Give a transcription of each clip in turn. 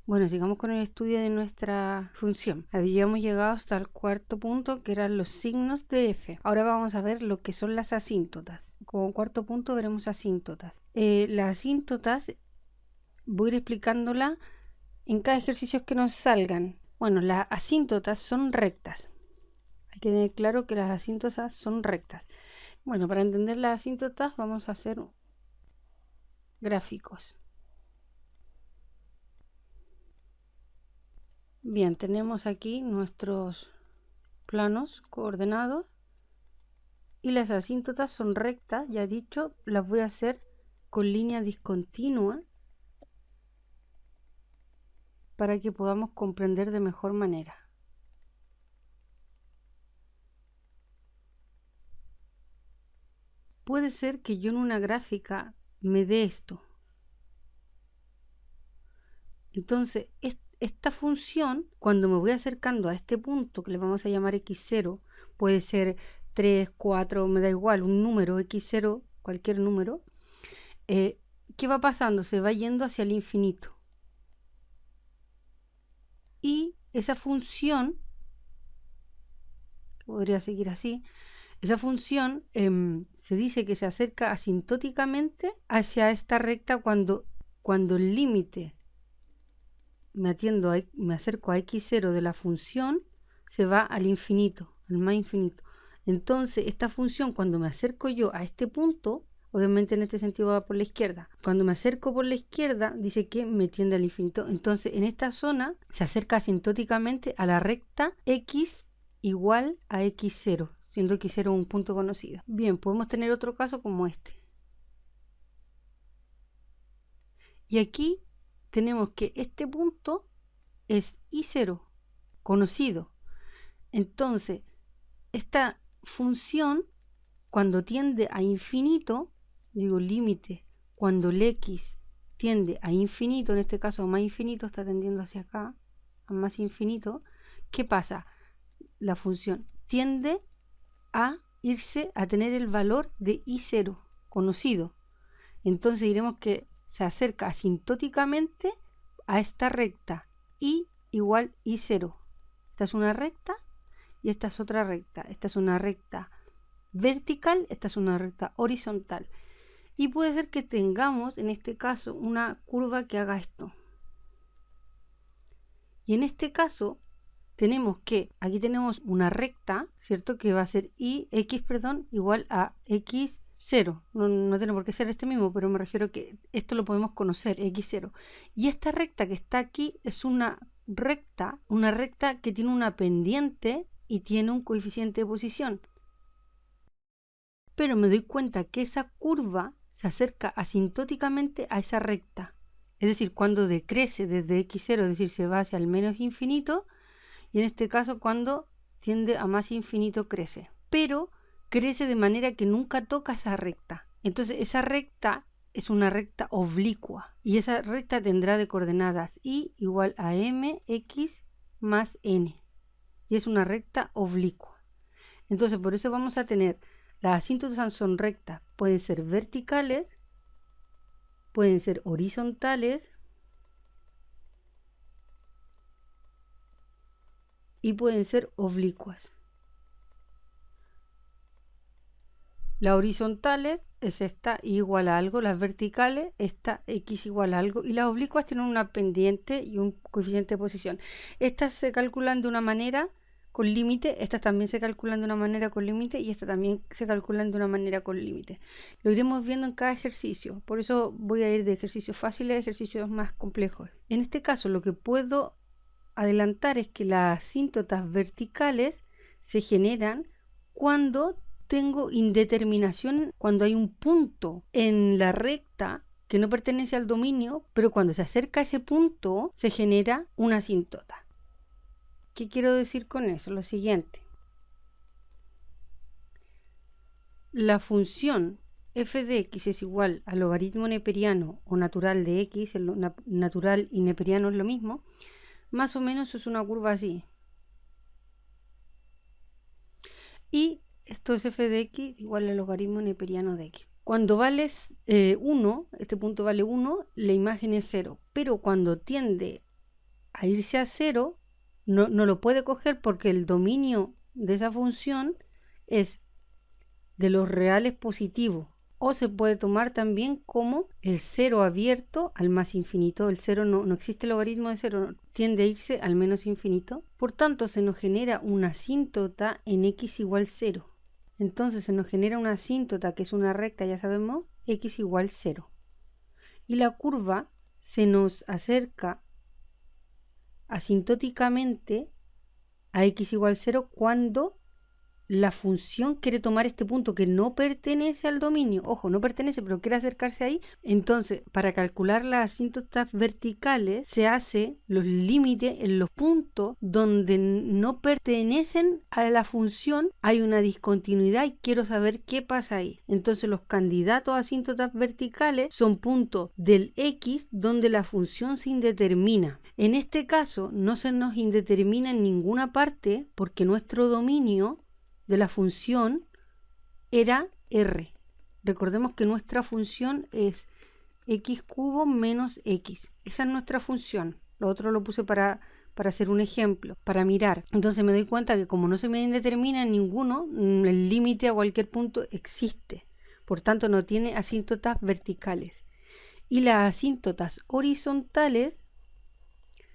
Bueno, sigamos con el estudio de nuestra función. Habíamos llegado hasta el cuarto punto, que eran los signos de f. Ahora vamos a ver lo que son las asíntotas. Como cuarto punto veremos asíntotas. Las asíntotas voy a ir explicándola en cada ejercicio que nos salgan. Bueno, las asíntotas son rectas. Hay que tener claro que las asíntotas son rectas. Bueno, para entender las asíntotas vamos a hacer gráficos. Bien, tenemos aquí nuestros planos coordenados y las asíntotas son rectas, ya he dicho, las voy a hacer con línea discontinua para que podamos comprender de mejor manera. Puede ser que yo en una gráfica me dé esto. Entonces, esta función, cuando me voy acercando a este punto que le vamos a llamar x0, puede ser 3, 4, me da igual, un número x0, cualquier número, ¿qué va pasando? Se va yendo hacia el infinito. Y esa función, podría seguir así, esa función se dice que se acerca asintóticamente hacia esta recta cuando el límite me acerco a x0 de la función, se va al infinito, al más infinito. Entonces, esta función, cuando me acerco yo a este punto, obviamente en este sentido va por la izquierda. Cuando me acerco por la izquierda, dice que me tiende al infinito. Entonces, en esta zona se acerca asintóticamente a la recta x igual a x0, siendo x0 un punto conocido. Bien, podemos tener otro caso como este. Y aquí tenemos que este punto es I0, conocido. Entonces, esta función, cuando tiende a infinito, digo límite, cuando el x tiende a infinito, en este caso a más infinito, está tendiendo hacia acá, a más infinito, ¿qué pasa? La función tiende a irse a tener el valor de I0, conocido. Entonces diremos que se acerca asintóticamente a esta recta I igual I0. Esta es una recta y esta es otra recta. Esta es una recta vertical, esta es una recta horizontal. Y puede ser que tengamos en este caso una curva que haga esto. Y en este caso tenemos que, aquí tenemos una recta, ¿cierto? Que va a ser igual a x0. No tiene por qué ser este mismo, pero me refiero que esto lo podemos conocer, x0. Y esta recta que está aquí es una recta que tiene una pendiente y tiene un coeficiente de posición. Pero me doy cuenta que esa curva se acerca asintóticamente a esa recta. Es decir, cuando decrece desde x0, es decir, se va hacia el menos infinito, y en este caso cuando tiende a más infinito crece. Pero crece de manera que nunca toca esa recta. Entonces esa recta es una recta oblicua. Y esa recta tendrá de coordenadas y igual a mx más n. Y es una recta oblicua. Entonces por eso vamos a tener, las asíntotas son rectas. Pueden ser verticales, pueden ser horizontales, y pueden ser oblicuas. Las horizontales es esta igual a algo, las verticales esta x igual a algo, y las oblicuas tienen una pendiente y un coeficiente de posición. Estas se calculan de una manera con límite, estas también se calculan de una manera con límite y estas también se calculan de una manera con límite. Lo iremos viendo en cada ejercicio, por eso voy a ir de ejercicios fáciles a ejercicios más complejos. En este caso lo que puedo adelantar es que las asíntotas verticales se generan cuando tengo indeterminación, cuando hay un punto en la recta que no pertenece al dominio, pero cuando se acerca a ese punto se genera una asíntota. ¿Qué quiero decir con eso? Lo siguiente. La función f de x es igual al logaritmo neperiano o natural de x, el natural y neperiano es lo mismo. Más o menos es una curva así. Y esto es f de x igual al logaritmo neperiano de x. Cuando vale 1, este punto vale 1, la imagen es 0. Pero cuando tiende a irse a 0, no lo puede coger porque el dominio de esa función es de los reales positivos. O se puede tomar también como el 0 abierto al más infinito. El 0 no existe logaritmo de 0, tiende a irse al menos infinito. Por tanto, se nos genera una asíntota en x igual 0. Entonces se nos genera una asíntota que es una recta, ya sabemos, x igual 0. Y la curva se nos acerca asintóticamente a x igual 0 cuando la función quiere tomar este punto que no pertenece al dominio. Ojo, no pertenece, pero quiere acercarse ahí. Entonces, para calcular las asíntotas verticales, se hace los límites en los puntos donde no pertenecen a la función. Hay una discontinuidad y quiero saber qué pasa ahí. Entonces, los candidatos a asíntotas verticales son puntos del x donde la función se indetermina. En este caso, no se nos indetermina en ninguna parte porque nuestro dominio de la función era r. Recordemos que nuestra función es x cubo menos x. Esa es nuestra función. Lo otro lo puse para hacer un ejemplo, para mirar. Entonces me doy cuenta que como no se me indetermina en ninguno, el límite a cualquier punto existe. Por tanto, no tiene asíntotas verticales. Y las asíntotas horizontales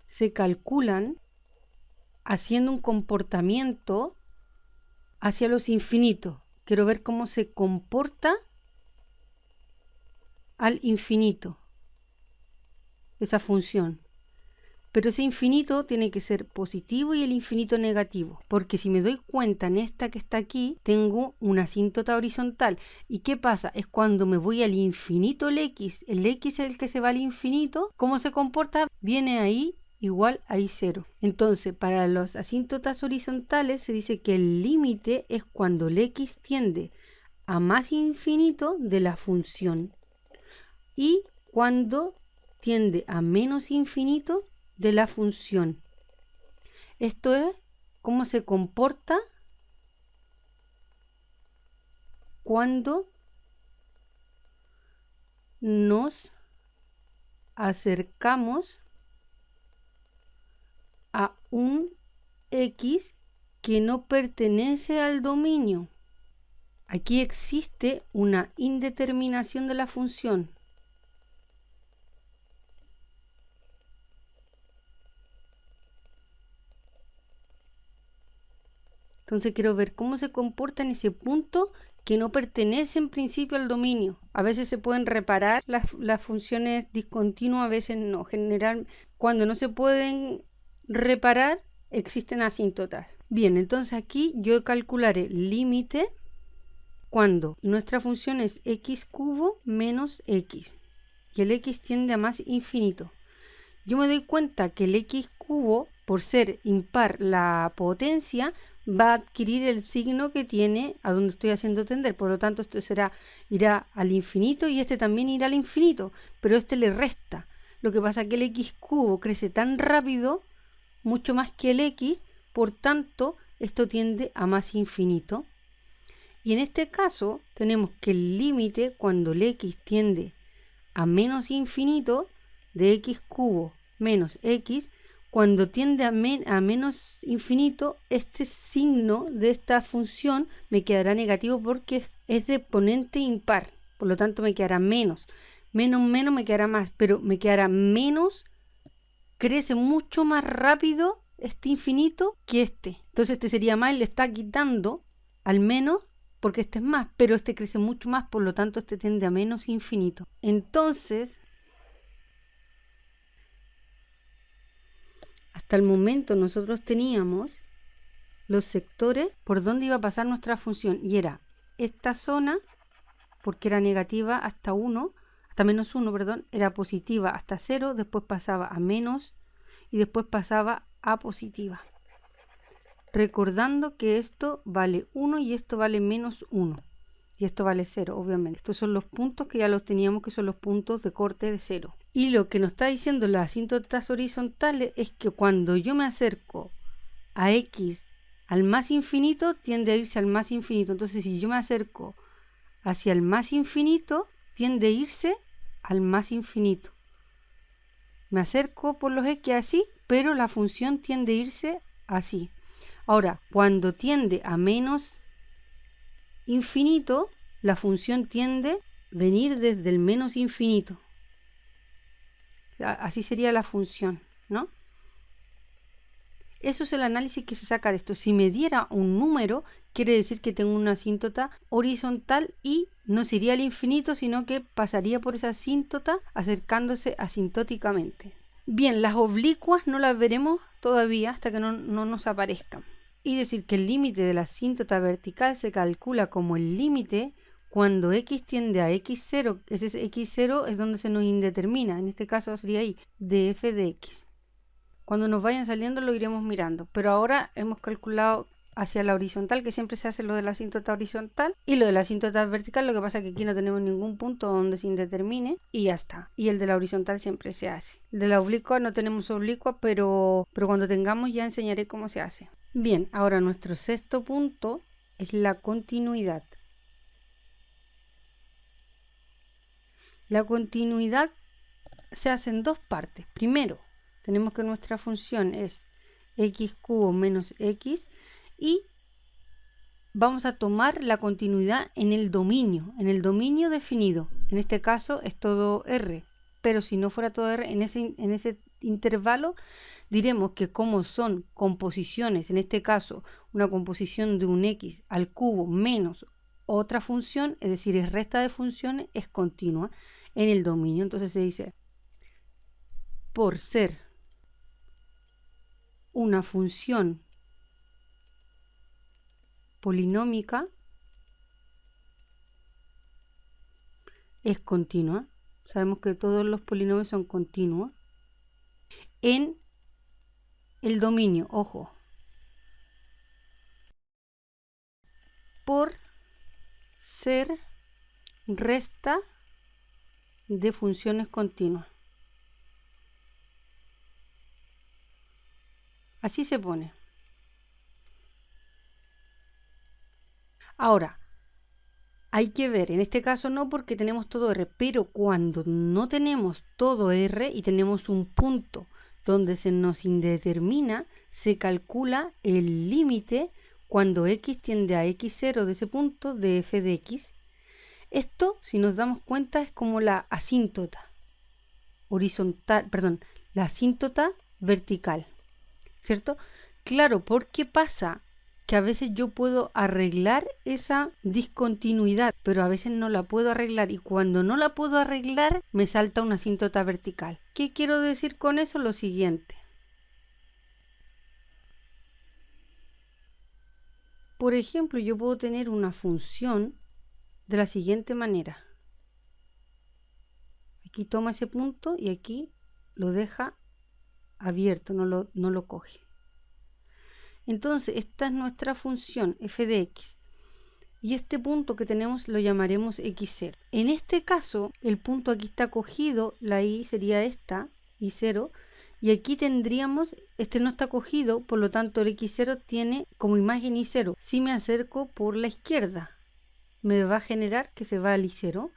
se calculan haciendo un comportamiento hacia los infinitos. Quiero ver cómo se comporta al infinito esa función. Pero ese infinito tiene que ser positivo y el infinito negativo. Porque si me doy cuenta en esta que está aquí, tengo una asíntota horizontal. ¿Y qué pasa? Es cuando me voy al infinito el x es el que se va al infinito. ¿Cómo se comporta? Viene ahí igual a I0. Entonces, para las asíntotas horizontales se dice que el límite es cuando el x tiende a más infinito de la función y cuando tiende a menos infinito de la función. Esto es cómo se comporta cuando nos acercamos a un x que no pertenece al dominio. Aquí existe una indeterminación de la función. Entonces quiero ver cómo se comporta en ese punto que no pertenece en principio al dominio. A veces se pueden reparar las funciones discontinuas, a veces no. General, cuando no se pueden reparar, existen asíntotas. Bien, entonces aquí yo calcularé límite cuando nuestra función es x cubo menos x y el x tiende a más infinito. Yo me doy cuenta que el x cubo, por ser impar la potencia, va a adquirir el signo que tiene a donde estoy haciendo tender. Por lo tanto, esto irá al infinito y este también irá al infinito, pero este le resta. Lo que pasa es que el x cubo crece tan rápido, mucho más que el x, por tanto, esto tiende a más infinito. Y en este caso, tenemos que el límite, cuando el x tiende a menos infinito, de x cubo menos x, cuando tiende a menos infinito, este signo de esta función me quedará negativo porque es de exponente impar. Por lo tanto, me quedará menos. Menos me quedará más, pero me quedará menos. Crece mucho más rápido este infinito que este. Entonces este sería más y le está quitando al menos porque este es más, pero este crece mucho más, por lo tanto este tiende a menos infinito. Entonces, hasta el momento nosotros teníamos los sectores por donde iba a pasar nuestra función y era esta zona, porque era negativa hasta 1, hasta menos 1, perdón, era positiva hasta 0, después pasaba a menos y después pasaba a positiva. Recordando que esto vale 1 y esto vale menos 1. Y esto vale 0, obviamente. Estos son los puntos que ya los teníamos, que son los puntos de corte de 0. Y lo que nos está diciendo las asíntotas horizontales es que cuando yo me acerco a x al más infinito, tiende a irse al más infinito. Entonces, si yo me acerco hacia el más infinito, tiende a irse al más infinito. Me acerco por los x así, pero la función tiende a irse así. Ahora, cuando tiende a menos infinito, la función tiende a venir desde el menos infinito. Así sería la función, ¿no? Eso es el análisis que se saca de esto. Si me diera un número, quiere decir que tengo una asíntota horizontal y no se iría al infinito, sino que pasaría por esa asíntota acercándose asintóticamente. Bien, las oblicuas no las veremos todavía hasta que no nos aparezcan. Y decir que el límite de la asíntota vertical se calcula como el límite cuando x tiende a x0, ese x0 es donde se nos indetermina, en este caso sería ahí, de f de x. Cuando nos vayan saliendo lo iremos mirando, pero ahora hemos calculado hacia la horizontal, que siempre se hace lo de la asíntota horizontal, y lo de la asíntota vertical, lo que pasa es que aquí no tenemos ningún punto donde se indetermine, y ya está. Y el de la horizontal siempre se hace. El de la oblicua no tenemos oblicua, pero cuando tengamos ya enseñaré cómo se hace. Bien, ahora nuestro sexto punto es la continuidad. La continuidad se hace en dos partes. Primero, tenemos que nuestra función es x cubo menos x y vamos a tomar la continuidad en el dominio definido. En este caso es todo R, pero si no fuera todo R, en ese intervalo diremos que como son composiciones, en este caso una composición de un x al cubo menos otra función, es decir, es resta de funciones, es continua en el dominio. Entonces se dice, por ser una función polinómica, es continua. Sabemos que todos los polinomios son continuos en el dominio, ojo, por ser resta de funciones continuas. Así se pone. Ahora, hay que ver, en este caso no porque tenemos todo R, pero cuando no tenemos todo R y tenemos un punto donde se nos indetermina, se calcula el límite cuando x tiende a x0 de ese punto de f de x. Esto, si nos damos cuenta, es como la asíntota horizontal, perdón, la asíntota vertical, ¿cierto? Claro, porque pasa que a veces yo puedo arreglar esa discontinuidad, pero a veces no la puedo arreglar, y cuando no la puedo arreglar me salta una asíntota vertical. ¿Qué quiero decir con eso? Lo siguiente. Por ejemplo, yo puedo tener una función de la siguiente manera. Aquí toma ese punto y aquí lo deja abierto, no lo coge. Entonces, esta es nuestra función f de x. Y este punto que tenemos lo llamaremos x0. En este caso, el punto aquí está cogido, la y sería esta, y0. Y aquí tendríamos, este no está cogido, por lo tanto el x0 tiene como imagen y0. Si me acerco por la izquierda, me va a generar que se va al y0.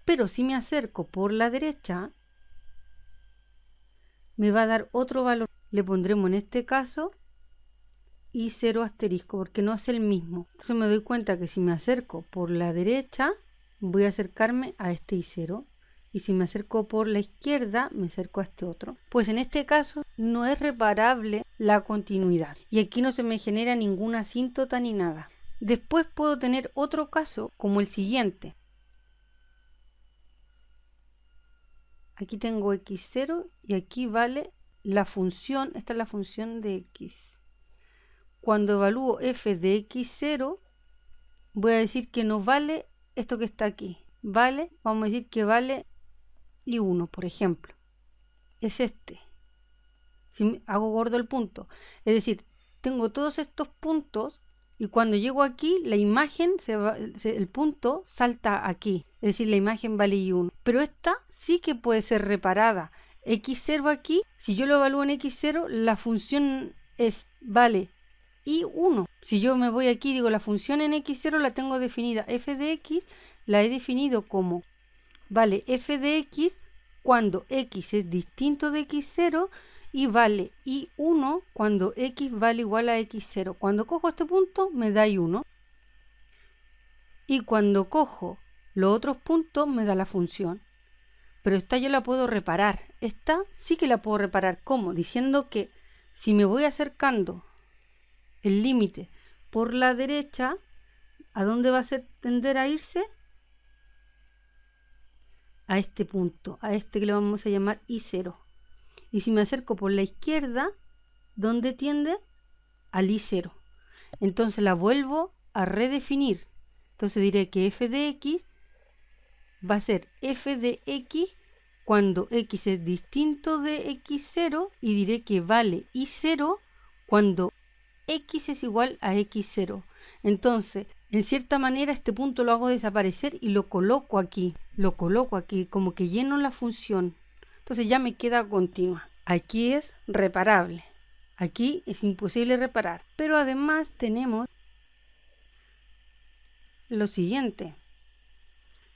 Pero si me acerco por la derecha, me va a dar otro valor. Le pondremos en este caso y0 asterisco, porque no es el mismo. Entonces me doy cuenta que si me acerco por la derecha, voy a acercarme a este y0. Y si me acerco por la izquierda, me acerco a este otro. Pues en este caso no es reparable la continuidad. Y aquí no se me genera ninguna asíntota ni nada. Después puedo tener otro caso como el siguiente. Aquí tengo x0 y aquí vale la función, esta es la función de x. Cuando evalúo f de x0, voy a decir que no vale esto que está aquí. Vale, vamos a decir que vale y1, por ejemplo. Es este. Si hago gordo el punto. Es decir, tengo todos estos puntos y cuando llego aquí, la imagen, el punto salta aquí. Es decir, la imagen vale y1. Pero esta sí que puede ser reparada. x0 aquí, si yo lo evalúo en x0, la función vale y1. Si yo me voy aquí, digo la función en x0 la tengo definida f de x, la he definido como vale f de x cuando x es distinto de x0 y vale y1 cuando x vale igual a x0. Cuando cojo este punto me da y1 y cuando cojo los otros puntos me da la función. Pero esta yo la puedo reparar. Esta sí que la puedo reparar. ¿Cómo? Diciendo que si me voy acercando el límite por la derecha, ¿a dónde va a tender a irse? A este punto, a este que le vamos a llamar I0. Y si me acerco por la izquierda, ¿dónde tiende? Al I0. Entonces la vuelvo a redefinir. Entonces diré que f de x va a ser f de x cuando x es distinto de x0 y diré que vale y0 cuando x es igual a x0. Entonces, en cierta manera este punto lo hago desaparecer y lo coloco aquí, como que lleno la función. Entonces ya me queda continua. Aquí es reparable, aquí es imposible reparar, pero además tenemos lo siguiente.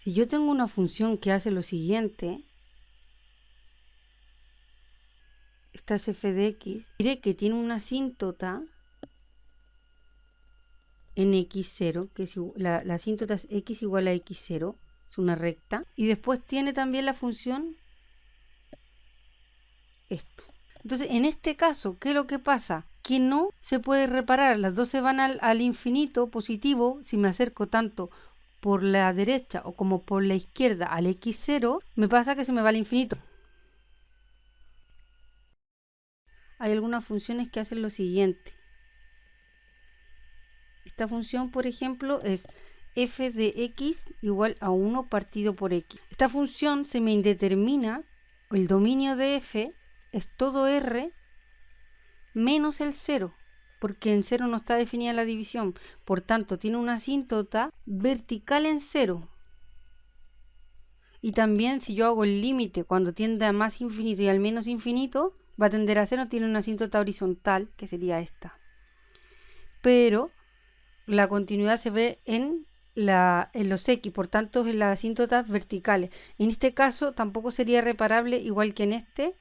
Si yo tengo una función que hace lo siguiente, esta es f de x, diré que tiene una asíntota en x0, que es la asíntota es x igual a x0, es una recta, y después tiene también la función esto. Entonces, en este caso, ¿qué es lo que pasa? Que no se puede reparar, las dos se van al infinito positivo. Si me acerco tanto por la derecha o como por la izquierda al x0, me pasa que se me va al infinito. Hay algunas funciones que hacen lo siguiente. Esta función, por ejemplo, es f de x igual a 1 partido por x. Esta función se me indetermina, el dominio de f es todo r menos el 0, porque en 0 no está definida la división. Por tanto, tiene una asíntota vertical en 0. Y también si yo hago el límite cuando tiende a más infinito y al menos infinito, va a tender a 0, tiene una asíntota horizontal, que sería esta. Pero la continuidad se ve en los x, por tanto en las asíntotas verticales. En este caso tampoco sería reparable igual que en este,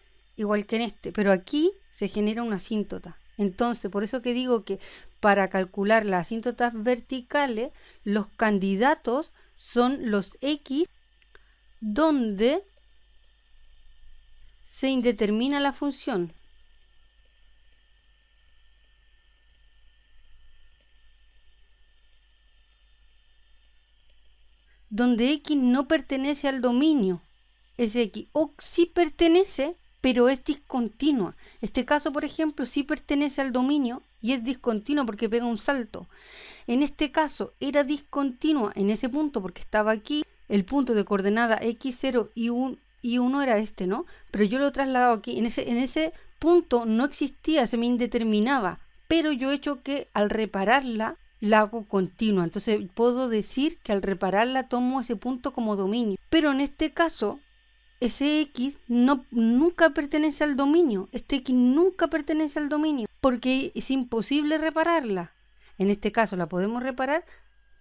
pero aquí se genera una asíntota. Entonces, por eso que digo que para calcular las asíntotas verticales, los candidatos son los x donde se indetermina la función. Donde x no pertenece al dominio, es x, o sí pertenece, pero es discontinua. Este caso, por ejemplo, sí pertenece al dominio y es discontinua porque pega un salto. En este caso era discontinua en ese punto porque estaba aquí, el punto de coordenada x0 y 1 era este, ¿no? Pero yo lo he trasladado aquí, en ese punto no existía, se me indeterminaba, pero yo he hecho que al repararla la hago continua. Entonces puedo decir que al repararla tomo ese punto como dominio. Pero en este caso, ese x nunca pertenece al dominio. Este x nunca pertenece al dominio porque es imposible repararla. En este caso la podemos reparar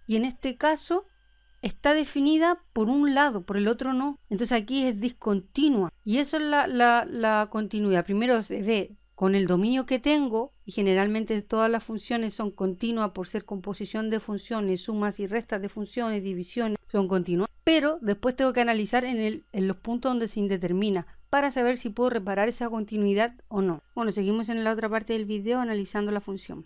y en este caso está definida por un lado, por el otro no. Entonces aquí es discontinua. Y eso es la continuidad. Primero se ve con el dominio que tengo, y generalmente todas las funciones son continuas por ser composición de funciones, sumas y restas de funciones, divisiones, son continuas. Pero después tengo que analizar en los puntos donde se indetermina para saber si puedo reparar esa continuidad o no. Bueno, seguimos en la otra parte del video analizando la función.